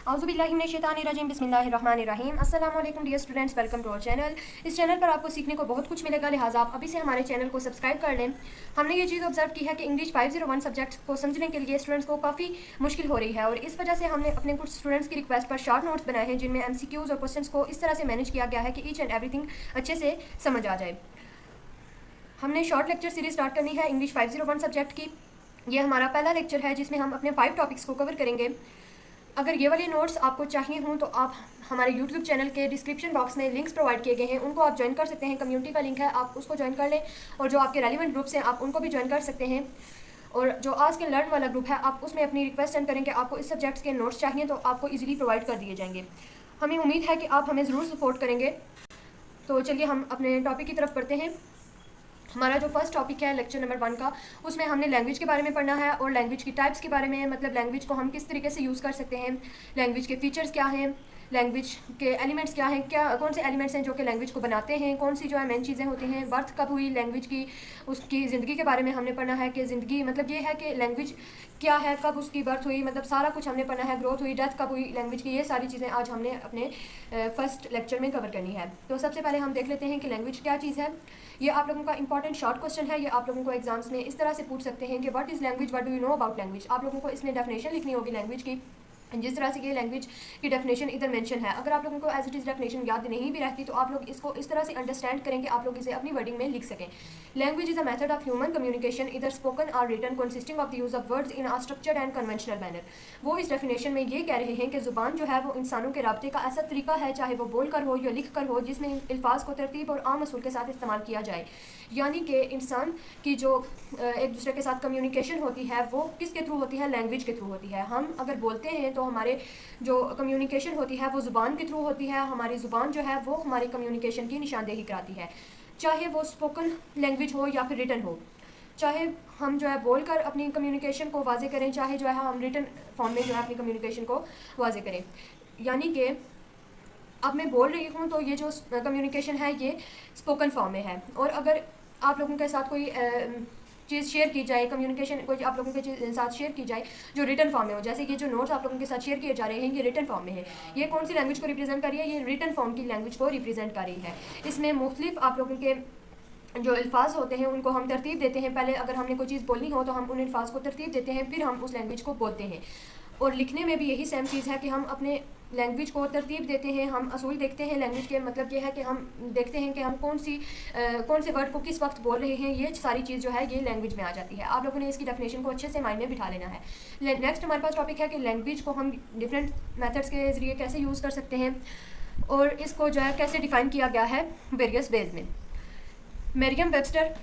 औज़ुबिल्लाहिमिनश्शैतानिर्रजीम बिस्मिल्लाहिर्रहमानिर्रहीम। अस्सलाम वालेकुम dear students, welcome to our channel. इस चैनल पर आपको सीखने को बहुत कुछ मिलेगा, लिहाजा आप अभी से हमारे चैनल को सब्सक्राइब कर लें। हमने ये चीज़ ऑब्जर्व की है कि इंग्लिश 501 सब्जेक्ट को समझने के लिए स्टूडेंट्स को काफ़ी मुश्किल हो रही है, और इस वजह से हमने अपने कुछ स्टूडेंट्स की रिक्वेस्ट पर शॉर्ट नोट्स बनाए हैं जिनमें MCQs और क्वेश्चंस को इस तरह से मैनेज किया गया है कि ईच एंड एवरीथिंग अच्छे से समझ आ जाए। हमने शॉर्ट लेक्चर सीरीज स्टार्ट करनी है इंग्लिश 501 सब्जेक्ट की। ये हमारा पहला लेक्चर है जिसमें हम अपने 5 टॉपिक्स को कवर करेंगे। अगर ये वाले नोट्स आपको चाहिए हों तो आप हमारे यूट्यूब चैनल के डिस्क्रिप्शन बॉक्स में लिंक्स प्रोवाइड किए गए हैं, उनको आप ज्वाइन कर सकते हैं। कम्युनिटी का लिंक है, आप उसको ज्वाइन कर लें, और जो आपके रेलिवेंट ग्रुप्स हैं आप उनको भी ज्वाइन कर सकते हैं। और जो आज के लर्न वाला ग्रुप है, आप उसमें अपनी रिक्वेस्ट सेंड करें कि आपको इस सब्जेक्ट्स के नोट्स चाहिए, तो आपको ईजिली प्रोवाइड कर दिए जाएंगे। हमें उम्मीद है कि आप हमें ज़रूर सपोर्ट करेंगे। तो चलिए हम अपने टॉपिक की तरफ बढ़ते हैं। हमारा जो फर्स्ट टॉपिक है लेक्चर नंबर 1 का, उसमें हमने लैंग्वेज के बारे में पढ़ना है और लैंग्वेज की टाइप्स के बारे में, मतलब लैंग्वेज को हम किस तरीके से यूज़ कर सकते हैं, लैंग्वेज के फीचर्स क्या हैं, लैंग्वेज के एलिमेंट्स क्या हैं, कौन से एलिमेंट्स हैं जो कि लैंग्वेज को बनाते हैं, कौन सी जो है मेन चीज़ें होती हैं, बर्थ कब हुई लैंग्वेज की, उसकी ज़िंदगी के बारे में हमने पढ़ना है कि ज़िंदगी मतलब ये है कि लैंग्वेज क्या है, कब उसकी बर्थ हुई, मतलब सारा कुछ हमने पढ़ना है, ग्रोथ हुई, डेथ कब हुई लैंग्वेज की, ये सारी चीज़ें आज हमने अपने फर्स्ट लेक्चर में कवर करनी है। तो सबसे पहले हम देख लेते हैं कि लैंग्वेज क्या चीज़ है। ये आप लोगों का इंपॉर्टेंट शॉर्ट क्वेश्चन है, ये आप लोगों को एग्जाम्स में इस तरह से पूछ सकते हैं कि what is language, what do you know about language. आप लोगों को इसमें डेफिनेशन लिखनी होगी लैंग्वेज की, जिस तरह से ये लैंग्वेज की डेफिनेशन इधर मेंशन है। अगर आप लोगों को एज इट इज़ डेफिनेशन याद नहीं भी रहती तो आप लोग इसको इस तरह से अंडरस्टैंड करें कि आप लोग इसे अपनी वर्डिंग में लिख सकें। Language is a method of human communication either spoken और written consisting of the use of words in a structured and conventional manner. वो इस डेफिनेशन में ये कह रहे हैं कि ज़ुबान जो है वो इंसानों के रब्ते का ऐसा तरीका है, चाहे वो बोल कर हो या लिख कर हो, जिसमें अल्फाज को तरतीब और आम असूल के साथ इस्तेमाल किया जाए। यानी कि इंसान की जो एक दूसरे के साथ कम्युनिकेशन होती है वो किसके थ्रू होती है, लैंग्वेज के थ्रू होती है। हम अगर बोलते हैं तो हमारे जो कम्युनिकेशन होती है वो ज़ुबान के थ्रू होती है। हमारी ज़ुबान जो है वो हमारी कम्युनिकेशन की निशानदेही कराती है, चाहे वो स्पोकन लैंग्वेज हो या फिर रिटन हो। चाहे हम जो है बोल कर अपनी कम्युनिकेशन को वाजे करें, चाहे जो है हम रिटन फॉर्म में जो है अपनी कम्युनिकेशन को वाजे करें। यानी कि अब मैं बोल रही हूँ तो ये जो कम्युनिकेशन है ये स्पोकन फॉर्म में है, और अगर आप लोगों के साथ कोई चीज़ शेयर की जाए, कम्युनिकेशन कोई आप लोगों के साथ शेयर की जाए जो रिटन फॉर्म में हो, जैसे ये जो नोट्स आप लोगों के साथ शेयर किए जा रहे हैं ये रिटन फॉर्म में है। ये कौन सी लैंग्वेज को रिप्रेजेंट कर रही है, ये रिटन फॉर्म की लैंग्वेज को रिप्रेजेंट कर रही है। इसमें मुख्तलिफ आप लोगों के जो अल्फाज होते हैं उनको हम तरतीब देते हैं। पहले अगर हमने कोई चीज़ बोलनी हो तो हम उन अल्फाज को तरतीब देते हैं, फिर हम उस लैंग्वेज को बोलते हैं। और लिखने में भी यही सेम चीज़ है कि हम अपने लैंग्वेज को तरतीब देते हैं, हम असूल देखते हैं लैंग्वेज के। मतलब ये है कि हम देखते हैं कि हम कौन से वर्ड को किस वक्त बोल रहे हैं, ये सारी चीज़ जो है ये लैंग्वेज में आ जाती है। आप लोगों ने इसकी डेफिनेशन को अच्छे से माइंड में बिठा लेना है। नेक्स्ट हमारे पास टॉपिक है कि लैंग्वेज को हम डिफरेंट मेथड्स के ज़रिए कैसे यूज़ कर सकते हैं, और इसको जो है कैसे डिफ़ाइन किया गया है वेरियस वेज में। मरियम वेबस्टर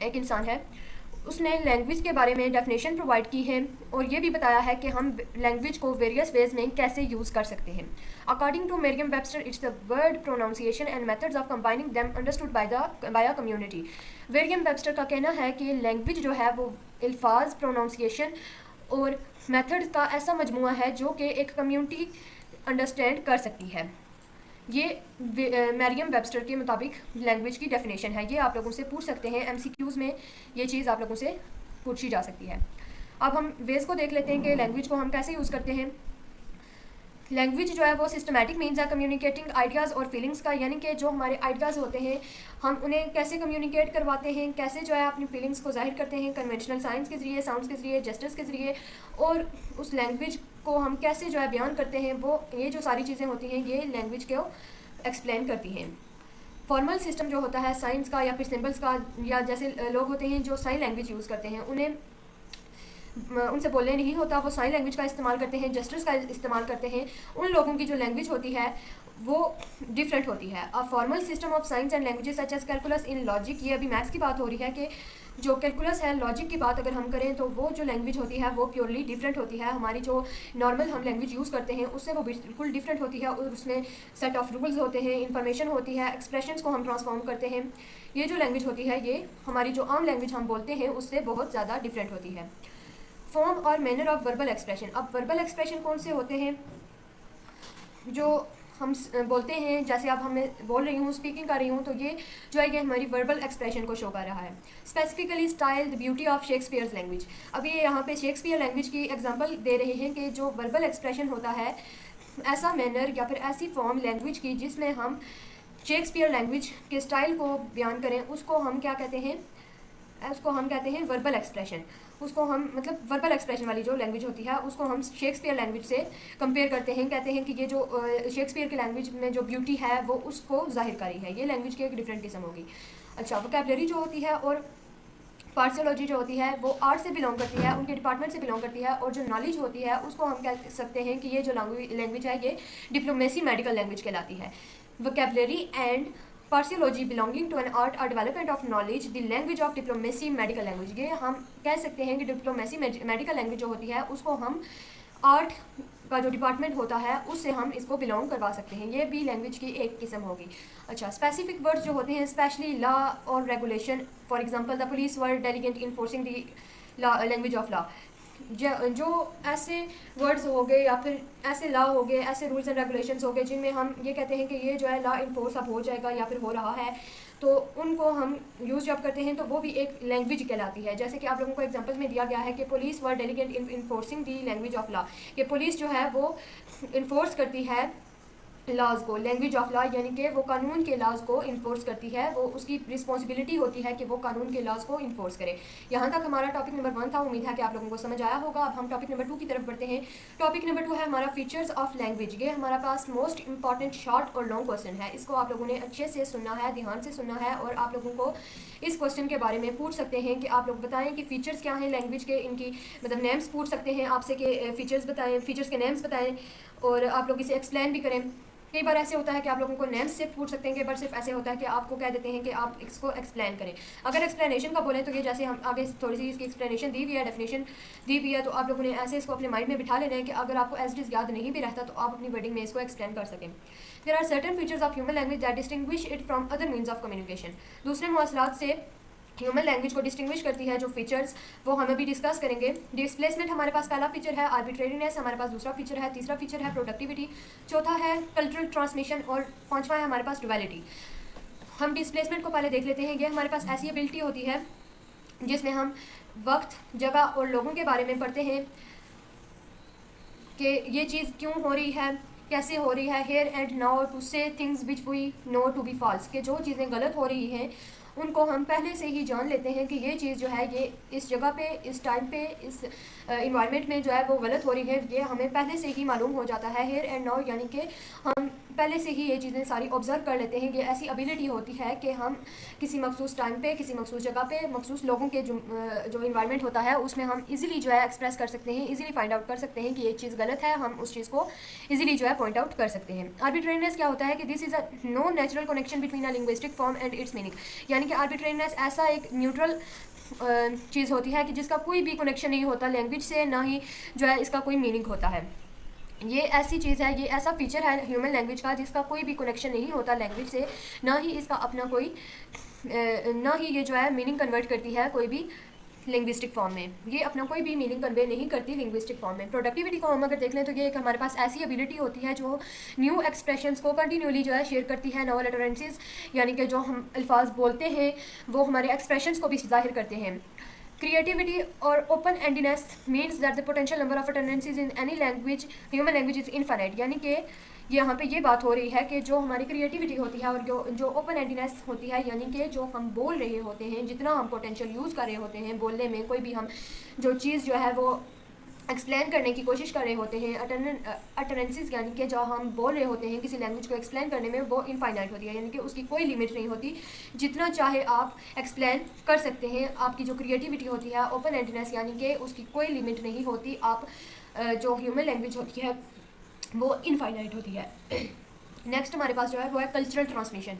एक इंसान है, उसने लैंग्वेज के बारे में डेफिनेशन प्रोवाइड की है और ये भी बताया है कि हम लैंग्वेज को वेरियस वेज में कैसे यूज़ कर सकते हैं। According to Merriam Webster it's the word pronunciation and methods of combining them understood by a community. Merriam Webster का कहना है कि लैंग्वेज जो है वो अल्फाज, प्रोनाउंसिएशन और मेथड्स का ऐसा मजमुआ है जो कि एक कम्युनिटी अंडरस्टैंड कर सकती है। ये मरियम वेबस्टर के मुताबिक लैंग्वेज की डेफिनेशन है। ये आप लोगों से पूछ सकते हैं, MCQs में ये चीज़ आप लोगों से पूछी जा सकती है। अब हम वेज को देख लेते हैं कि लैंग्वेज को हम कैसे यूज़ करते हैं। लैंग्वेज जो है वो सिस्टमैटिक मीन्स है कम्युनिकेटिंग आइडियाज़ और फीलिंग्स का, यानी कि जो हमारे आइडियाज़ होते हैं हम उन्हें कैसे कम्युनिकेट करवाते हैं, कैसे जो है अपनी फीलिंग्स को जाहिर करते हैं कन्वेंशनल साइंस के ज़रिए, साउंड्स के ज़रिए, जेस्टर्स के ज़रिए, और उस लैंग्वेज को हम कैसे जो है बयान करते हैं, वो ये जो सारी चीज़ें होती हैं ये लैंग्वेज को एक्सप्लेन करती हैं। फॉर्मल सिस्टम जो होता है साइंस का या फिर सिंबल्स का, या जैसे लोग होते हैं जो साइन लैंग्वेज यूज़ करते हैं, उनसे बोलने नहीं होता, वो साइन लैंग्वेज का इस्तेमाल करते हैं, जेस्टर्स का इस्तेमाल करते हैं। उन लोगों की जो लैंग्वेज होती है वो डिफरेंट होती है। A formal system of science and languages such as calculus in logic, ये अभी मैथ्स की बात हो रही है कि जो कैलकुलस है, लॉजिक की बात अगर हम करें तो वो जो लैंग्वेज होती है वो प्योरली डिफरेंट होती है। हमारी जो नॉर्मल हम लैंग्वेज यूज़ करते हैं उससे वो बिल्कुल डिफरेंट होती है, और उसमें सेट ऑफ रूल्स होते हैं, इंफॉर्मेशन होती है, एक्सप्रेशंस को हम ट्रांसफॉर्म करते हैं। ये जो लैंग्वेज होती है ये हमारी जो आम लैंग्वेज हम बोलते हैं उससे बहुत ज़्यादा डिफरेंट होती है। फॉर्म और मैनर ऑफ वर्बल एक्सप्रेशन। अब वर्बल एक्सप्रेशन कौन से होते हैं, जो हम बोलते हैं, जैसे अब हमें बोल रही हूँ, स्पीकिंग कर रही हूँ, तो ये जो है ये हमारी वर्बल एक्सप्रेशन को शो कर रहा है। Specifically style the beauty of Shakespeare's language. अब ये यहाँ पे शेक्सपियर लैंग्वेज की एग्जांपल दे रहे हैं कि जो वर्बल एक्सप्रेशन होता है, ऐसा मैनर या फिर ऐसी फॉर्म लैंग्वेज की जिसमें हम शेक्सपियर लैंग्वेज के स्टाइल को बयान करें, उसको हम क्या कहते हैं, उसको हम कहते हैं वर्बल एक्सप्रेशन। उसको हम मतलब वर्बल एक्सप्रेशन वाली जो लैंग्वेज होती है उसको हम शेक्सपियर लैंग्वेज से कंपेयर करते हैं, कहते हैं कि ये जो शेक्सपियर की लैंग्वेज में जो ब्यूटी है वो उसको जाहिर करी है। ये लैंग्वेज की एक डिफरेंट किस्म होगी। अच्छा, वोकैबुलरी जो होती है और पार्सियोलॉजी जो होती है वो आर्ट से बिलोंग करती है, उनके डिपार्टमेंट से बिलोंग करती है। और जो नॉलेज होती है उसको हम कह सकते हैं कि ये जो लैंग्वेज है ये डिप्लोमेसी मेडिकल लैंग्वेज कहलाती है। Vocabulary and phraseology belonging to an art और development of knowledge the language of diplomacy medical language. ये हम कह सकते हैं कि डिप्लोमेसी मेडिकल लैंग्वेज जो होती है उसको हम आर्ट का जो डिपार्टमेंट होता है उससे हम इसको बिलोंग करवा सकते हैं। ये भी लैंग्वेज की एक किस्म होगी। अच्छा, स्पेसिफिक वर्ड्स जो होते हैं, स्पेशली लॉ और regulation, for example the police were diligent enforcing the language of law. जो ऐसे वर्ड्स हो गए या फिर ऐसे लॉ हो गए, ऐसे रूल्स एंड रेगुलेशंस हो गए जिनमें हम ये कहते हैं कि ये जो है लॉ इन्फोर्स अब हो जाएगा या फिर हो रहा है, तो उनको हम यूज़ जब करते हैं तो वो भी एक लैंग्वेज कहलाती है। जैसे कि आप लोगों को एग्जांपल में दिया गया है कि police were delegate in enforcing the language of law, कि पुलिस जो है वो इन्फोर्स करती है लॉज को, लैंग्वेज ऑफ लॉ, यानी कि वो कानून के लॉज को इन्फोर्स करती है, वो उसकी रिस्पॉन्सिबिलिटी होती है कि वो कानून के लॉज को इन्फोर्स करे। यहाँ तक हमारा टॉपिक नंबर 1 था। उम्मीद है कि आप लोगों को समझ आया होगा। अब हम टॉपिक नंबर 2 की तरफ बढ़ते हैं। टॉपिक नंबर 2 है हमारा फीचर्स ऑफ लैंग्वेज। ये हमारा पास मोस्ट इंपॉर्टेंट शॉर्ट और लॉन्ग क्वेश्चन है। इसको आप लोगों ने अच्छे से सुनना है, ध्यान से सुनना है, और आप लोगों को इस क्वेश्चन के बारे में पूछ सकते हैं कि आप लोग बताएं कि फीचर्स क्या हैं लैंग्वेज के, इनकी मतलब नेम्स पूछ सकते हैं आपसे कि फीचर्स बताएं, फीचर्स के नेम्स बताएं, और आप लोग इसे एक्सप्लेन भी करें। कई बार ऐसे होता है कि आप लोगों को नेम्स से पूछ सकते हैं, कई बार सिर्फ ऐसे होता है कि आपको कह देते हैं कि आप इसको एक्सप्लेन करें। अगर एक्सप्लेनेशन का बोलें तो ये जैसे हम आगे थोड़ी सी इसकी एक्सप्लेनेशन दी हुई है, डेफिनेशन दी हुई है, तो आप लोगों ने ऐसे इसको अपने माइंड में बिठा लेना है कि अगर आपको एज इट इज़ याद नहीं भी रहता तो आप अपनी वर्डिंग में इसको एक्सप्लेन कर सकें। There are certain features of human language that distinguish it from other means of communication. दूसरे मवासलात से ह्यूमन लैंग्वेज को डिस्टिंग्विश करती है जो फीचर्स, वो हम अभी डिस्कस करेंगे। डिस्प्लेसमेंट हमारे पास पहला फीचर है, आर्बिट्रेरीनेस हमारे पास दूसरा फीचर है, तीसरा फीचर है प्रोडक्टिविटी, चौथा है कल्चरल ट्रांसमिशन, और पांचवा है हमारे पास ड्यूअलिटी। हम डिस्प्लेसमेंट को पहले देख लेते हैं। ये हमारे पास ऐसी एबिलिटी होती है जिसमें हम वक्त, जगह और लोगों के बारे में पढ़ते हैं कि ये चीज़ क्यों हो रही है, कैसे हो रही है। Here and now to say things which we know to be false, कि जो चीज़ें गलत हो रही हैं उनको हम पहले से ही जान लेते हैं कि ये चीज़ जो है ये इस जगह पे, इस टाइम पे, इस इन्वायरमेंट में जो है वो गलत हो रही है, ये हमें पहले से ही मालूम हो जाता है। हेयर एंड नाउ यानी कि हम पहले से ही ये चीज़ें सारी ऑब्जर्व कर लेते हैं। ये ऐसी एबिलिटी होती है कि हम किसी मखसूस टाइम पे, किसी मखसूस जगह पे, मखसूस लोगों के जो इन्वायरमेंट होता है उसमें हम इजीली जो है एक्सप्रेस कर सकते हैं, इजीली फाइंड आउट कर सकते हैं कि ये चीज़ गलत है, हम उस चीज़ को इजीली जो है पॉइंट आउट कर सकते हैं। आर्बिट्रेरीनेस क्या होता है कि this is a no natural connection between a linguistic form and its meaning, यानी कि आर्बिट्रेरीनेस ऐसा एक न्यूट्रल चीज़ होती है कि जिसका कोई भी कनेक्शन नहीं होता लैंग्वेज से, ना ही जो है इसका कोई मीनिंग होता है। ये ऐसी चीज़ है, ये ऐसा फीचर है ह्यूमन लैंग्वेज का जिसका कोई भी कनेक्शन नहीं होता लैंग्वेज से, ना ही इसका अपना कोई ना ही ये जो है मीनिंग कन्वर्ट करती है कोई भी लिंग्विस्टिक फॉर्म में, ये अपना कोई भी मीनिंग कन्वे नहीं करती लिंग्विस्टिक फॉर्म में। प्रोडक्टिविटी को हम अगर देख लें तो ये एक हमारे पास ऐसी एबिलिटी होती है जो न्यू एक्सप्रेशंस को कंटिन्यूली जो है शेयर करती है, नॉवल अटरेंसेस, यानी कि जो हम अल्फाज बोलते हैं वो हमारे एक्सप्रेशंस को भी जाहिर करते हैं। क्रिएटिविटी और open endedness means that the potential number of attendances in any language, human language is infinite, यानी कि यहाँ पे ये बात हो रही है कि जो हमारी क्रिएटिविटी होती है और जो ओपन एंडीनेस होती है, यानी कि जो हम बोल रहे होते हैं, जितना हम पोटेंशियल यूज़ कर रहे होते हैं बोलने में, कोई भी हम जो चीज़ जो है वो एक्सप्लेन करने की कोशिश कर रहे होते हैं, अटेंडेंसीज यानी कि जो हम बोल रहे होते हैं किसी लैंग्वेज को एक्सप्लेन करने में, वो इनफाइनाइट होती है, यानी कि उसकी कोई लिमिट नहीं होती, जितना चाहे आप एक्सप्लेन कर सकते हैं। आपकी जो क्रिएटिविटी होती है ओपन एंडनेस, यानी कि उसकी कोई लिमिट नहीं होती। आप जो ह्यूमन लैंग्वेज होती है वो इनफाइनाइट होती है। नेक्स्ट हमारे पास जो है वो है cultural transmission.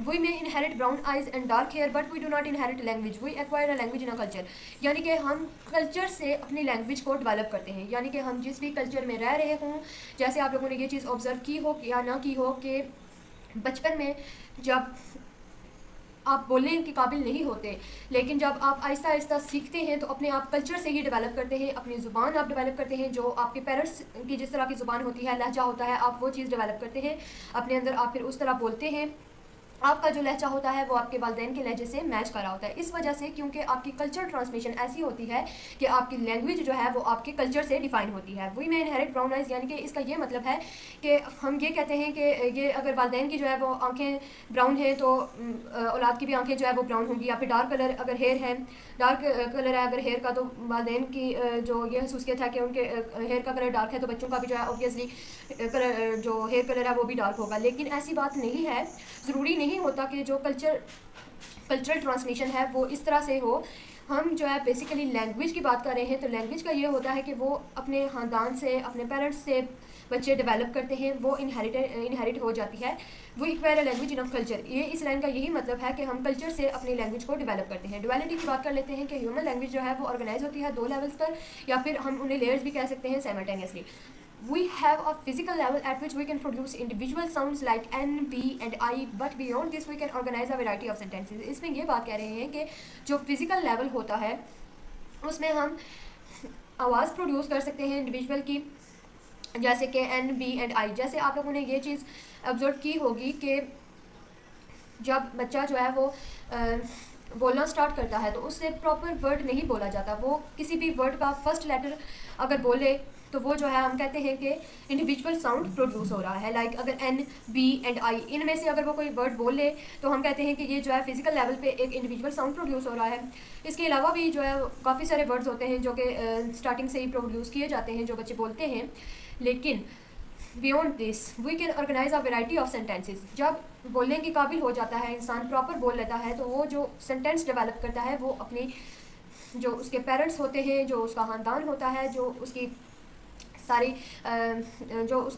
We may inherit brown eyes and dark hair, but we do not inherit language. We acquire a language in a culture. यानी कि हम कल्चर से अपनी लैंग्वेज को डेवलप करते हैं, यानी कि हम जिस भी कल्चर में रह रहे हों, जैसे आप लोगों ने ये चीज़ ऑब्जर्व की हो या ना की हो कि बचपन में जब आप बोलने के काबिल नहीं होते, लेकिन जब आप आहिस्ता आहिस्ता सीखते हैं तो अपने आप कल्चर से ही डेवलप करते हैं, अपनी ज़ुबान आप डेवलप करते हैं, जो आपके पेरेंट्स की जिस तरह की ज़ुबान होती है, लहजा होता है, आप वो चीज़ डेवलप करते हैं अपने अंदर, आप फिर उस तरह बोलते हैं। आपका जो लहजा होता है वो आपके वालिदैन के लहजे से मैच कर रहा होता है। इस वजह से क्योंकि आपकी कल्चर ट्रांसमिशन ऐसी होती है कि आपकी लैंग्वेज जो है वो आपके कल्चर से डिफाइन होती है। वही में इनहेरिट ब्राउन आइज़, यानी कि इसका ये मतलब है कि हम ये कहते हैं कि ये अगर वालिदैन की जो है वो आंखें ब्राउन हैं तो औलाद की भी आंखें जो है वो ब्राउन होंगी। या फिर डार्क कलर अगर हेयर है, डार्क कलर है अगर हेयर का, तो वालिदैन की जो ये खसूसियत है कि उनके हेयर का कलर डार्क है, तो बच्चों का भी जो है ऑब्वियसली कलर जो हेयर कलर है वो भी डार्क होगा। लेकिन ऐसी बात नहीं है, ज़रूरी नहीं होता कि जो कल्चरल ट्रांसमिशन है वो इस तरह से हो। हम जो है बेसिकली लैंग्वेज की बात कर रहे हैं, तो लैंग्वेज का ये होता है कि वो अपने ख़ानदान से, अपने पेरेंट्स से बच्चे डेवलप करते हैं, वो इनहेरिट हो जाती है। वो इक्वायर लैंग्वेज इन कल्चर, ये इस लाइन का यही मतलब है कि हम कल्चर से अपनी लैंग्वेज को डेवलप करते हैं। डुअलिटी की बात कर लेते हैं कि ह्यूमन लैंग्वेज जो है वो ऑर्गेनाइज होती है 2 लेवल्स पर, या फिर हम उन्हें लेयर्स भी कह सकते हैं simultaneously. We have a physical level at which we can produce individual sounds like N, B and I, but beyond this we can organize a variety of sentences. इसमें ये बात कह रहे हैं कि जो फिजिकल लेवल होता है उसमें हम आवाज़ प्रोड्यूस कर सकते हैं इंडिविजुअल की, जैसे कि N, B and I। जैसे आप लोगों ने ये चीज़ ऑब्जर्व की होगी कि जब बच्चा जो है वो बोलना स्टार्ट करता है तो उससे प्रॉपर वर्ड नहीं बोला जाता। वो किसी भी वर्ड का फर्स्ट लेटर अगर बोले तो वो जो है हम कहते हैं कि इंडिविजुअल साउंड प्रोड्यूस हो रहा है। लाइक अगर N, B एंड I, इनमें से अगर वो कोई वर्ड बोले तो हम कहते हैं कि ये जो है फिजिकल लेवल पे एक इंडिविजुअल साउंड प्रोड्यूस हो रहा है। इसके अलावा भी जो है काफ़ी सारे वर्ड्स होते हैं जो कि स्टार्टिंग से ही प्रोड्यूस किए जाते हैं जो बच्चे बोलते हैं। लेकिन beyond this we can organise a variety of sentences. जब बोलने के काबिल हो जाता है, इंसान प्रॉपर बोल लेता है, तो वो जो सेंटेंस डेवलप करता है वो अपनी जो उसके पेरेंट्स होते हैं, जो उसका ख़ानदान होता है, जो उसकी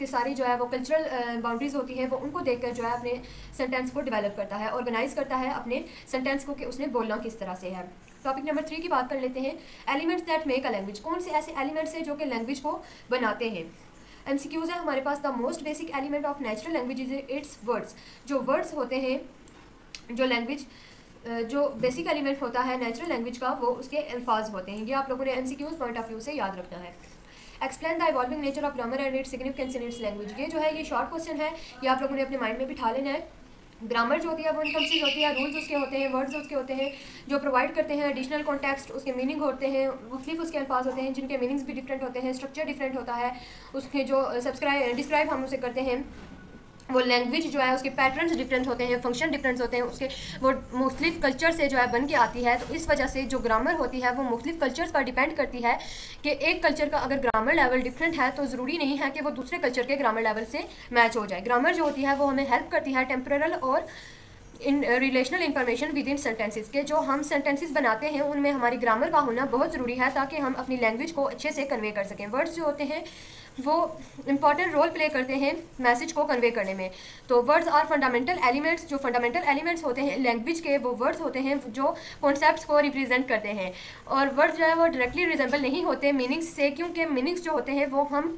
सारी जो है वो कल्चरल बाउंड्रीज होती हैं, वो उनको देखकर जो है अपने सेंटेंस को डेवलप करता है, ऑर्गेनाइज करता है अपने सेंटेंस को कि उसने बोलना किस तरह से है। टॉपिक नंबर 3 की बात कर लेते हैं, elements that make a language. कौन से ऐसे एलिमेंट्स हैं जो कि लैंग्वेज को बनाते हैं। MCQs है हमारे पास। The most basic element of natural language is its words. जो वर्ड्स होते हैं, जो लैंग्वेज जो बेसिक एलिमेंट होता है नेचुरल लैंग्वेज का, वो उसके अल्फाज होते हैं। ये आप लोगों ने MCQs पॉइंट ऑफ व्यू से याद रखना है। Explain the evolving nature of grammar and its significance in its language. ये जो है ये शॉर्ट क्वेश्चन है, ये आप लोगों ने अपने माइंड में बिठा लेना है। ग्रामर जो होती है वो इनकम चीज़ होती है, रूल्स उसके होते हैं, वर्ड्स उसके होते हैं जो प्रोवाइड करते हैं एडिशनल कॉन्टेक्स्ट, उसके मीनिंग होते हैं, मुख्तलिफ उसके अल्फाज होते हैं जिनके मीनिंग्स भी डिफरेंट होते हैं, स्ट्रक्चर डिफरेंट होता है, उसके जो डिस्क्राइब हम उसे करते हैं, वो लैंग्वेज जो है उसके पैटर्न्स डिफरेंट होते हैं, फंक्शन डिफरेंट होते हैं, उसके वो मुख्तलिफ कल्चर से जो है बन के आती है। तो इस वजह से जो ग्रामर होती है वो मुख्तलिफ कल्चर्स पर डिपेंड करती है कि एक कल्चर का अगर ग्रामर लेवल डिफरेंट है तो ज़रूरी नहीं है कि वो दूसरे कल्चर के ग्रामर लेवल से मैच हो जाए। ग्रामर जो होती है वो हमें हेल्प करती है टेम्परल और in relational information within sentences के। जो हम सेंटेंसेस बनाते हैं उनमें हमारी ग्रामर का होना बहुत ज़रूरी है ताकि हम अपनी लैंग्वेज को अच्छे से कन्वे कर सकें। वर्ड्स जो होते हैं वो इंपॉर्टेंट रोल प्ले करते हैं मैसेज को कन्वे करने में। तो वर्ड्स आर फंडामेंटल एलिमेंट्स। जो फंडामेंटल एलिमेंट्स होते हैं लैंग्वेज के, वो वर्ड्स होते हैं जो कॉन्सेप्ट्स को रिप्रेजेंट करते हैं। और वर्ड्स जो है वो डायरेक्टली रिजेंबल नहीं होते मीनिंग्स से, क्योंकि मीनिंग्स जो होते हैं वो हम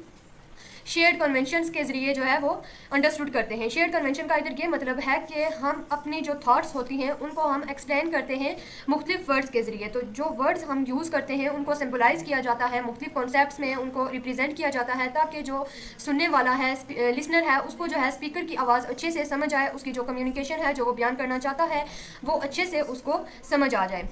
शेयर्ड कन्वेंशंस के ज़रिए जो है वो अंडरस्टूड करते हैं। शेयर्ड कन्वेंशन का इधर ये मतलब है कि हम अपनी जो थॉट्स होती हैं उनको हम एक्सप्लेन करते हैं मुख्तलिफ वर्ड्स के ज़रिए। तो जो वर्ड्स हम यूज़ करते हैं उनको सिंबलाइज किया जाता है मुख्तलिफ कॉन्सेप्ट्स में, उनको रिप्रेजेंट किया जाता है ताकि जो सुनने वाला है, लिसनर है, उसको जो है स्पीकर की आवाज़ अच्छे से समझ आए, उसकी जो कम्युनिकेशन है जो वो बयान करना चाहता है वो अच्छे से उसको समझ आ जाए।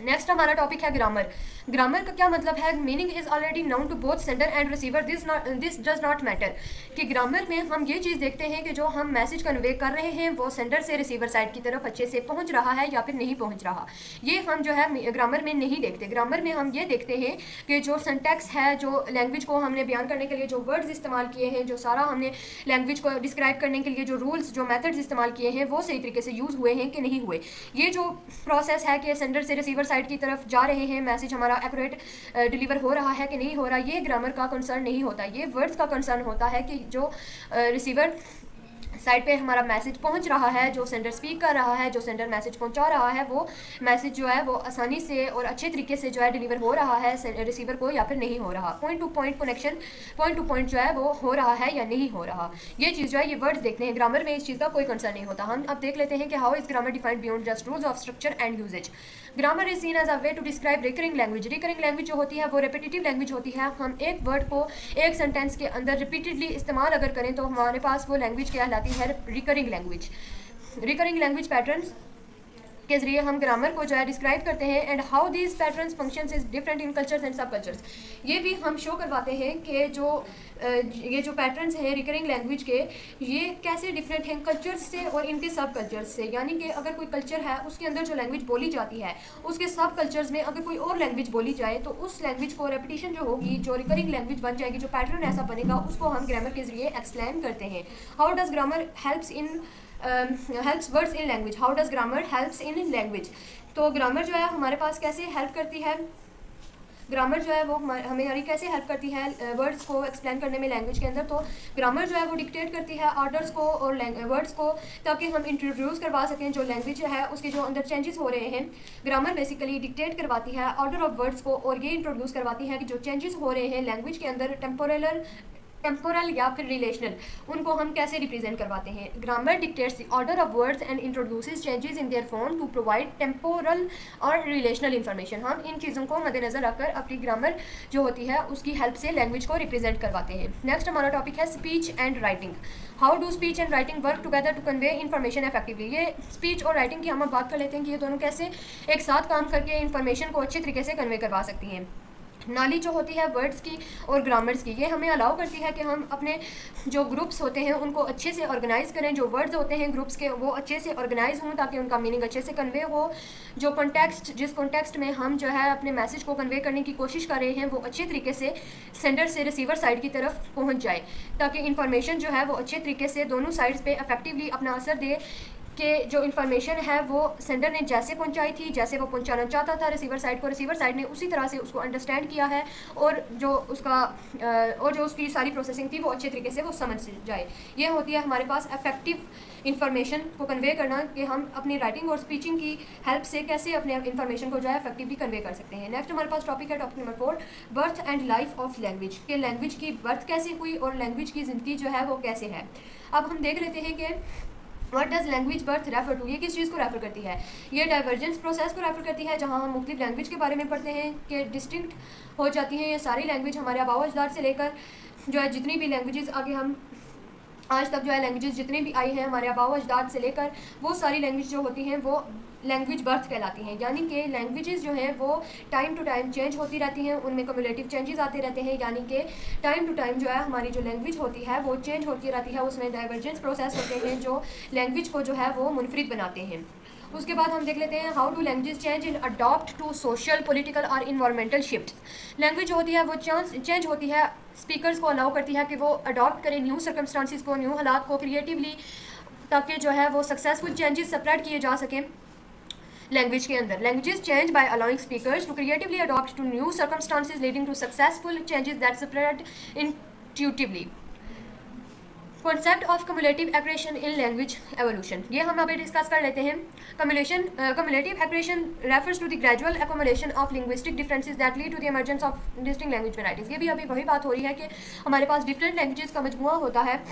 नेक्स्ट हमारा टॉपिक है ग्रामर। ग्रामर का क्या मतलब है? Meaning is already known to both sender and receiver, this does not matter. कि ग्रामर में हम ये चीज़ देखते हैं कि जो हम मैसेज कन्वे कर रहे हैं वो सेंडर से रिसीवर साइड की तरफ अच्छे से पहुंच रहा है या फिर नहीं पहुंच रहा, ये हम जो है ग्रामर में नहीं देखते। ग्रामर में हम ये देखते हैं कि जो सिंटैक्स है, जो लैंग्वेज को हमने बयान करने के लिए जो वर्ड्स इस्तेमाल किए हैं, जो सारा हमने लैंग्वेज को डिस्क्राइब करने के लिए जो रूल्स, जो मेथड्स इस्तेमाल किए हैं वो सही तरीके से यूज़ हुए हैं कि नहीं हुए। ये जो प्रोसेस है कि सेंडर से रिसीवर साइड की तरफ जा रहे हैं, मैसेज हमारा एक्यूरेट डिलीवर हो रहा है कि नहीं हो रहा, ये ग्रामर का कंसर्न नहीं होता, ये वर्ड्स का कंसर्न होता है कि जो रिसीवर साइट पे हमारा मैसेज पहुंच रहा है, जो सेंडर स्पीक कर रहा है, जो सेंडर मैसेज पहुंचा रहा है, वो मैसेज जो है वो आसानी से और अच्छे तरीके से जो है डिलीवर हो रहा है रिसीवर को या फिर नहीं हो रहा। Point two point connection, point two point जो है वो हो रहा है या नहीं हो रहा। ये चीज़ जो है, ये वर्ड्स देखते हैं, ग्रामर में इस चीज़ का कोई कंसर्न नहीं होता। हम अब देख लेते हैं कि how is grammar defined beyond just rules of structure and usage. Grammar is seen as a way to describe recurring language. Recurring language जो होती है वो रेपिटेटिव लैंग्वेज होती है। हम एक वर्ड को एक सेंटेंस के अंदर रिपीटेडली इस्तेमाल अगर करें तो हमारे पास वो लैंग्वेज कहलाती है recurring language. Recurring language patterns के जरिए हम ग्रामर को जो है डिस्क्राइब करते हैं। And how these patterns functions is different in cultures and सब कल्चर्स। ये भी हम शो करवाते हैं कि ये जो पैटर्न्स हैं रिकरिंग लैंग्वेज के, ये कैसे डिफरेंट हैं कल्चर्स से और इनके सब कल्चर्स से। यानी कि अगर कोई कल्चर है उसके अंदर जो लैंग्वेज बोली जाती है, उसके सब कल्चर्स में अगर कोई और लैंग्वेज बोली जाए तो उस लैंग्वेज को रेपिटेशन जो होगी, जो रिकरिंग लैंग्वेज बन जाएगी, जो पैटर्न ऐसा बनेगा, उसको हम ग्रामर के जरिए एक्सप्लेन करते हैं। How does grammar helps words in language. How does grammar helps in language. तो ग्रामर जो है हमारे पास कैसे हेल्प करती है, ग्रामर जो है वो हमारी कैसे हेल्प करती है वर्ड्स को एक्सप्लेन करने में लैंग्वेज के अंदर। तो ग्रामर जो है वो डिक्टेट करती है ऑर्डर्स को और वर्ड्स को, ताकि हम इंट्रोड्यूस करवा सकें जो लैंग्वेज है उसके जो अंदर चेंजेस हो रहे हैं। ग्रामर बेसिकली डिक्टेट करवाती है ऑर्डर ऑफ वर्ड्स को, और ये इंट्रोड्यूस करवाती है कि जो चेंजेस हो रहे हैं लैंग्वेज के अंदर, टेम्पोरल या फिर रिलेशनल, उनको हम कैसे रिप्रेजेंट करवाते हैं। Grammar dictates the order of words and introduces changes in their form to provide temporal और रिलेशनल इन्फॉर्मेशन। हम इन चीज़ों को मद्देनजर रखकर अपनी ग्रामर जो होती है उसकी हेल्प से लैंग्वेज को रिप्रेजेंट करवाते हैं। नेक्स्ट हमारा टॉपिक है speech and writing. How do speech and writing work together to convey information effectively. ये स्पीच और राइटिंग की हम अब बात कर लेते हैं कि ये दोनों कैसे एक साथ काम करके इन्फॉर्मेशन को अच्छे तरीके से कन्वे करवा सकती हैं। नॉलेज जो होती है वर्ड्स की और ग्रामर्स की, ये हमें अलाउ करती है कि हम अपने जो ग्रुप्स होते हैं उनको अच्छे से ऑर्गेनाइज करें। जो वर्ड्स होते हैं ग्रुप्स के वो अच्छे से ऑर्गेनाइज हों ताकि उनका मीनिंग अच्छे से कन्वे हो। जो कॉन्टेक्स्ट, जिस कॉन्टेक्स्ट में हम जो है अपने मैसेज को कन्वे करने की कोशिश कर रहे हैं वो अच्छे तरीके से सेंडर से रिसीवर साइड की तरफ पहुँच जाए, ताकि इन्फॉर्मेशन जो है वो अच्छे तरीके से दोनों साइड्स पर इफेक्टिवली अपना असर दे कि जो इन्फॉर्मेशन है वो सेंडर ने जैसे पहुंचाई थी, जैसे वो पहुंचाना चाहता था रिसीवर साइड को, रिसीवर साइड ने उसी तरह से उसको अंडरस्टैंड किया है, और जो उसकी सारी प्रोसेसिंग थी वो अच्छे तरीके से वो समझ जाए। ये होती है हमारे पास इफेक्टिव इन्फॉर्मेशन को कन्वे करना, कि हम अपनी राइटिंग और स्पीचिंग की हेल्प से कैसे अपने इन्फॉर्मेशन को जो है इफेक्टिवली कन्वे कर सकते हैं। नेक्स्ट हमारे पास टॉपिक है topic number 4, birth and life of language. कि लैंग्वेज की बर्थ कैसे हुई और लैंग्वेज की ज़िंदगी जो है वो कैसे है। अब हम देख लेते हैं कि what does language birth refer to. ये किस चीज़ को रेफर करती है। ये डाइवर्जेंस प्रोसेस को रेफर करती है, जहाँ हम मुख्तलिफ लैंग्वेज के बारे में पढ़ते हैं कि डिस्टिंक्ट हो जाती हैं ये सारी लैंग्वेज। हमारे आबाओ अजदाद से लेकर जो है जितनी भी लैंग्वेजेस आगे हम आज तक जो है लैंग्वेजेस जितनी भी आई हैं हमारे आबाओ अजदाद से लेकर, वो सारी लैंग्वेज जो होती हैं वो लैंग्वेज बर्थ कहलाती हैं। यानी कि लैंग्वेजेस जो हैं वो टाइम टू टाइम चेंज होती रहती हैं, उनमें कम्युलेटिव चेंजेस आते रहते हैं। यानी कि टाइम टू टाइम जो है हमारी जो लैंग्वेज होती है वो चेंज होती रहती है, उसमें डाइवर्जेंस प्रोसेस होते हैं जो लैंग्वेज को जो है वो मुनफरिद बनाते हैं। उसके बाद हम देख लेते हैं how do language change in adopt to social, political और इन्वायरमेंटल शिफ्ट। लैंग्वेज होती है वो चेंज होती है, स्पीकर्स को अलाउ करती है कि वो अडॉप्ट करें न्यू सर्कमस्टांसिस को, न्यू हालात को क्रिएटिवली, ताकि जो है वो सक्सेसफुल चेंजेस स्प्रेड किए जा सकें लैंग्वेज के अंदर। Languages change by allowing speakers to creatively adopt to new circumstances leading to successful changes that spread intuitively. Concept of cumulative accretion in language evolution, ये हम अभी डिस्कस कर लेते हैं। Cumulative accretion refers to the gradual accumulation of linguistic differences that lead to the emergence of distinct language varieties. ये भी अभी वही बात हो रही है कि हमारे पास डिफरेंट लैंग्वेजेस का मजमुआ होता है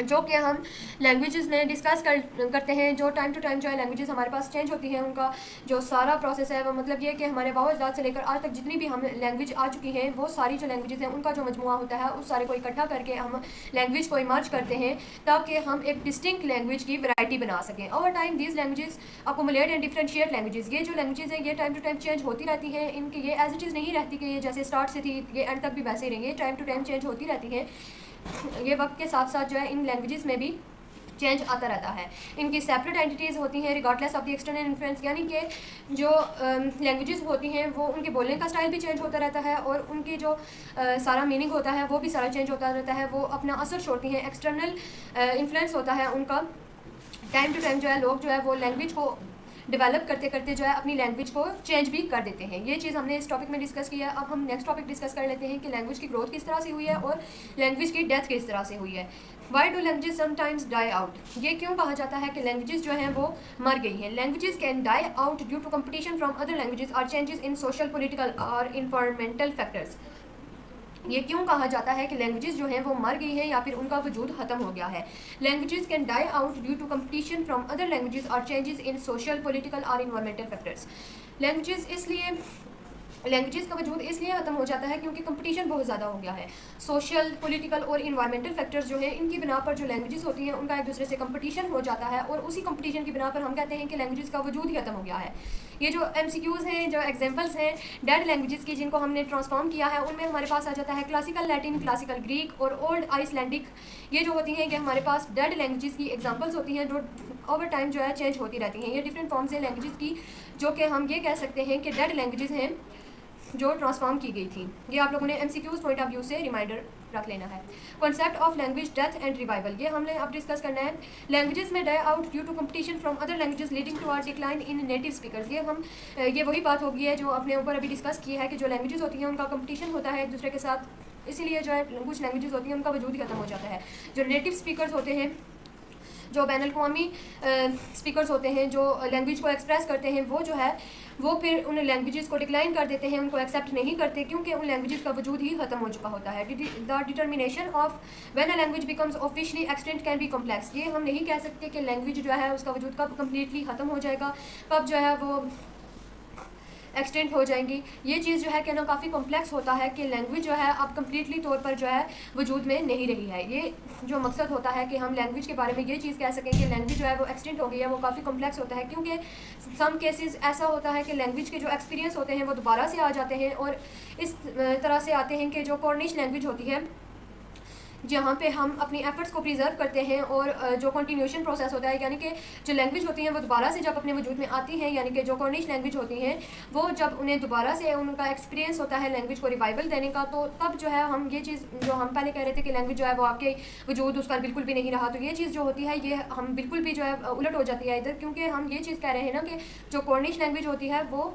जो कि हम लैंग्वेजेस में डिस्कस करते हैं। जो टाइम टू टाइम जो है लैंग्वेजेस हमारे पास चेंज होती हैं, उनका जो सारा प्रोसेस है वो मतलब ये कि हमारे बाओ अजदाद से लेकर आज तक जितनी भी हम लैंग्वेज आ चुकी हैं वो सारी जो लैंग्वेजेस हैं उनका जो मजमुआ होता है उस सारे को इकट्ठा करके हम लैंग्वेज को इमर्ज करते हैं ताकि हम एक डिस्टिंक्ट लैंग्वेज की वैरायटी बना सकें। Over time these languages accumulate and differentiate languages. ये जो लैंग्वेजेस हैं ये टाइम टू टाइम चेंज होती रहती हैं, इनकी ये एज इट इज़ नहीं रहती कि ये जैसे स्टार्ट से थी ये एंड तक भी वैसे ही रहेंगे, टाइम टू टाइम चेंज होती रहती हैं। ये वक्त के साथ साथ जो है इन लैंग्वेजेस में भी चेंज आता रहता है। इनकी सेपरेट एंटिटीज़ होती हैं regardless of the external influence, यानी कि जो लैंग्वेजेस होती हैं वो उनके बोलने का स्टाइल भी चेंज होता रहता है और उनकी जो सारा मीनिंग होता है वो भी सारा चेंज होता रहता है। वो अपना असर छोड़ती हैं, एक्सटर्नल इन्फ्लुएंस होता है उनका। टाइम टू टाइम जो है लोग जो है वो लैंग्वेज को डेवलप करते करते जो है अपनी लैंग्वेज को चेंज भी कर देते हैं। ये चीज़ हमने इस टॉपिक में डिस्कस किया है। अब हम नेक्स्ट टॉपिक डिस्कस कर लेते हैं कि लैंग्वेज की ग्रोथ किस तरह से हुई है और लैंग्वेज की डेथ किस तरह से हुई है। Why do languages sometimes die out, ये क्यों कहा जाता है कि लैंग्वेजेस जो हैं वो मर गई हैं। Languages can die out due to competition from other languages और चेंजेस इन सोशल, पॉलिटिकल और इन्वायरमेंटल फैक्टर्स। ये क्यों कहा जाता है कि लैंग्वेजेस जो हैं वो मर गई हैं या फिर उनका वजूद ख़त्म हो गया है। Languages can die out due to competition from other languages और चेंजेस इन सोशल, पॉलिटिकल और इन्वायरमेंटल फैक्टर्स। लैंग्वेजेस का वजूद इसलिए ख़त्म हो जाता है क्योंकि कंपटीशन बहुत ज़्यादा हो गया है। सोशल, पॉलिटिकल और इन्वायरमेंटल फैक्टर्स जो हैं इनकी बिना पर जो लैंग्वेजेस होती हैं उनका एक दूसरे से कंपटीशन हो जाता है और उसी कंपटीशन की बिना पर हम कहते हैं कि लैंग्वेजेस का वजूद ही ख़त्म हो गया है। ये जो MCQs हैं, जो एग्जांपल्स हैं डेड लैंग्वेजेस की जिनको हमने ट्रांसफॉर्म किया है, उनमें हमारे पास आ जाता है क्लासिकल लैटिन, क्लासिकल ग्रीक और ओल्ड आइसलैंडिक। ये जो होती हैं ये हमारे पास डेड लैंग्वेजेस की एग्जांपल्स होती हैं जो ओवर टाइम जो है चेंज होती रहती हैं। ये डिफरेंट फॉर्म्स हैं लैंग्वेजेस की जो कि हम ये कह सकते हैं कि डेड लैंग्वेजेस हैं जो ट्रांसफॉर्म की गई थी। ये आप लोगों ने MCQs पॉइंट ऑफ व्यू से रिमाइंडर रख लेना है। Concept of language death and revival, ये हमने अब डिस्कस करना है। लैंग्वेजेस में die out due to competition from other languages leading to are decline in native speakers. ये वही बात होगी है जो अपने ऊपर अभी डिस्कस की है कि जो लैंग्वेजेस होती हैं उनका कंपटीशन होता है एक दूसरे के साथ, इसीलिए जो है कुछ लैंग्वेजेस होती हैं उनका वजूद ही खत्म हो जाता है। जो नेटिव स्पीकर्स होते हैं, जो बैनुल-अक़वामी स्पीकर्स होते हैं जो लैंग्वेज को एक्सप्रेस करते हैं, वो जो है वो फिर उन लैंग्वेजेस को डिक्लाइन कर देते हैं, उनको एक्सेप्ट नहीं करते क्योंकि उन लैंग्वेजेस का वजूद ही खत्म हो चुका होता है। The determination of when a language becomes officially extent can be complex. ये हम नहीं कह सकते कि लैंग्वेज जो है उसका वजूद कब कम्प्लीटली ख़त्म हो जाएगा, कब जो है वो एक्सटेंट हो जाएंगी। ये चीज़ जो है कहना काफ़ी कॉम्प्लेक्स होता है कि लैंग्वेज जो है अब कम्प्लीटली तौर पर जो है वजूद में नहीं रही है। ये जो मकसद होता है कि हम लैंग्वेज के बारे में ये चीज़ कह सकें कि लैंग्वेज जो है वो एक्सटेंट हो गई है, वो काफ़ी कॉम्प्लेक्स होता है क्योंकि सम केसेस ऐसा होता है कि लैंग्वेज के जो एक्सपीरियंस होते हैं वो दोबारा से आ जाते हैं और इस तरह से आते हैं कि जो कॉर्निश लैंग्वेज होती है जहाँ पे हम अपनी एफर्ट्स को प्रिजर्व करते हैं और जो कंटिन्यूशन प्रोसेस होता है, यानी कि जो लैंग्वेज होती हैं वो दोबारा से जब अपने वजूद में आती हैं, यानी कि जो कॉर्निश लैंग्वेज होती हैं वो जब उन्हें दोबारा से उनका एक्सपीरियंस होता है लैंग्वेज को रिवाइवल देने का, तो तब जो है हम ये चीज़ जो हम पहले कह रहे थे कि लैंग्वेज जो है वो आपके वजूद उसका बिल्कुल भी नहीं रहा, तो ये चीज़ जो होती है ये हम बिल्कुल भी जो है उलट हो जाती है इधर, क्योंकि हम ये चीज़ कह रहे हैं ना कि जो कॉर्निश लैंग्वेज होती है वो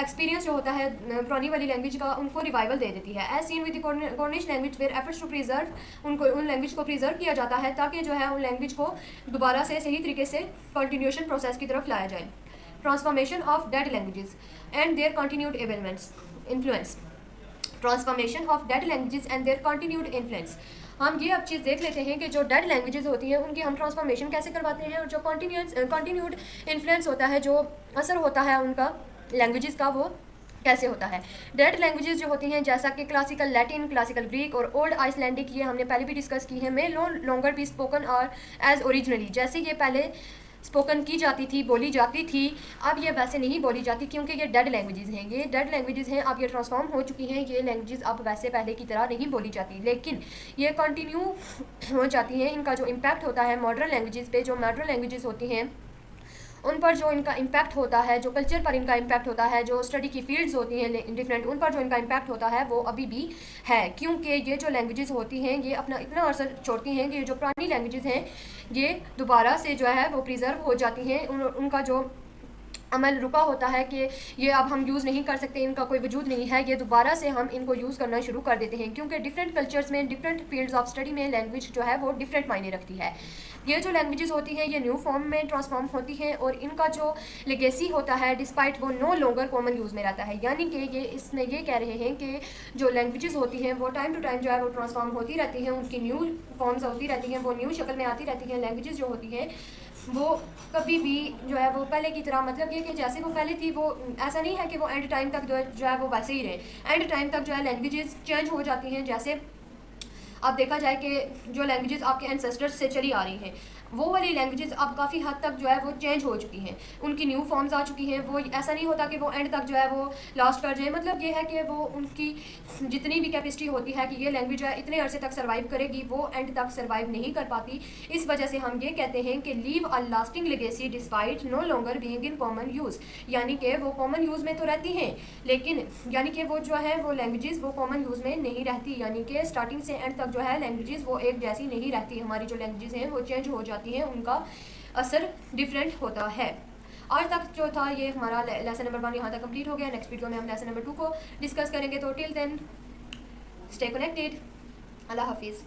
एक्सपीरियंस जो होता है पुरानी वाली लैंग्वेज का उनको रिवाइवल दे देती है। As seen with the Cornish language where efforts to preserve उन लैंग्वेज को प्रिजर्व किया जाता है ताकि जो है उन लैंग्वेज को दोबारा से सही तरीके से कंटिन्यूशन प्रोसेस की तरफ लाया जाए। Transformation of dead languages and their continued influence. Transformation of dead languages and their continued influence. हम ये अब चीज़ देख लेते हैं कि जो डेड लैंग्वेजेस होती हैं उनकी हम ट्रांसफॉर्मेशन कैसे करवाते हैं और जो कंटिन्यूड इन्फ्लुएंस होता है, जो असर होता है उनका लैंग्वेजेस का, वो कैसे होता है। डेड लैंग्वेजेस जो होती हैं जैसा कि क्लासिकल लैटिन, क्लासिकल ग्रीक और ओल्ड आइसलैंडिक, ये हमने पहले भी डिस्कस की है, मे नो लॉन्गर बी स्पोकन और एज ओरिजिनली, जैसे ये पहले स्पोकन की जाती थी, बोली जाती थी, अब ये वैसे नहीं बोली जाती क्योंकि ये डेड लैंग्वेजेस हैं। ये डेड लैंग्वेजेस हैं, अब ये ट्रांसफॉर्म हो चुकी हैं, ये लैंग्वेजेस अब वैसे पहले की तरह नहीं बोली जाती, लेकिन ये कंटिन्यू हो जाती हैं। इनका जो इम्पैक्ट होता है मॉडर्न लैंग्वेजेस पे, जो मॉडर्न लैंग्वेजेस होती हैं उन पर जो इनका इम्पैक्ट होता है, जो कल्चर पर इनका इम्पैक्ट होता है, जो स्टडी की फील्ड्स होती हैं डिफरेंट, उन पर जो इनका इम्पैक्ट होता है वो अभी भी है, क्योंकि ये जो लैंग्वेजेस होती हैं ये अपना इतना असर छोड़ती हैं कि जो पुरानी लैंग्वेजेस हैं ये दोबारा से जो है वो प्रिजर्व हो जाती हैं। उनका जो अमल रुका होता है कि ये अब हम यूज़ नहीं कर सकते, इनका कोई वजूद नहीं है, ये दोबारा से हम इनको यूज़ करना शुरू कर देते हैं क्योंकि डिफरेंट कल्चर्स में, डिफरेंट फील्ड्स ऑफ स्टडी में लैंग्वेज जो है वो डिफरेंट मायने रखती है। ये जो लैंग्वेजेस होती हैं ये न्यू फॉर्म में ट्रांसफॉर्म होती हैं और इनका जो लेगेसी होता है डिस्पाइट वो नो लॉन्गर कॉमन यूज़ में रहता है, यानी कि ये इसमें ये कह रहे हैं कि जो लैंग्वेजेस होती हैं वो टाइम टू टाइम जो है वो ट्रांसफॉर्म होती रहती हैं, उनकी न्यू फॉर्म्स होती रहती हैं, वो न्यू शक्ल में आती रहती हैं। लैंग्वेजेस जो होती हैं वो कभी भी जो है वो पहले की तरह, मतलब ये कि जैसे वो पहले थी वो ऐसा नहीं है कि वो एंड टाइम तक जो है वो वैसे ही रहे। एंड टाइम तक जो है लैंग्वेजेस चेंज हो जाती हैं। जैसे अब देखा जाए कि जो लैंग्वेजेस आपके एंसेस्टर्स से चली आ रही हैं वो वाली लैंग्वेजेस अब काफ़ी हद तक जो है वो चेंज हो चुकी हैं, उनकी न्यू फॉर्म्स आ चुकी हैं। वो ऐसा नहीं होता कि वो एंड तक जो है वो लास्ट कर जाए, मतलब ये है कि वो उनकी जितनी भी कैपेसिटी होती है कि ये लैंग्वेज जो है इतने अरसे तक सर्वाइव करेगी, वो एंड तक सर्वाइव नहीं कर पाती। इस वजह से हम ये कहते हैं कि leave a lasting legacy despite no longer being in common use, यानी कि वो कॉमन यूज़ में तो रहती हैं लेकिन यानी कि वो जो है वो लैंग्वेजेस वो कॉमन यूज़ में नहीं रहती, यानी कि स्टार्टिंग से एंड तक जो है लैंग्वेजेस वो एक जैसी नहीं रहती। हमारी जो लैंग्वेजेस हैं वो चेंज हो जाती हैं, उनका असर डिफरेंट होता है। आज तक जो था ये हमारा लेसन नंबर 1 यहाँ तक कंप्लीट हो गया। नेक्स्ट वीडियो में हम लेसन नंबर 2 को डिस्कस करेंगे। तो टिल देन स्टे कनेक्टेड। अल्लाह हाफिज़।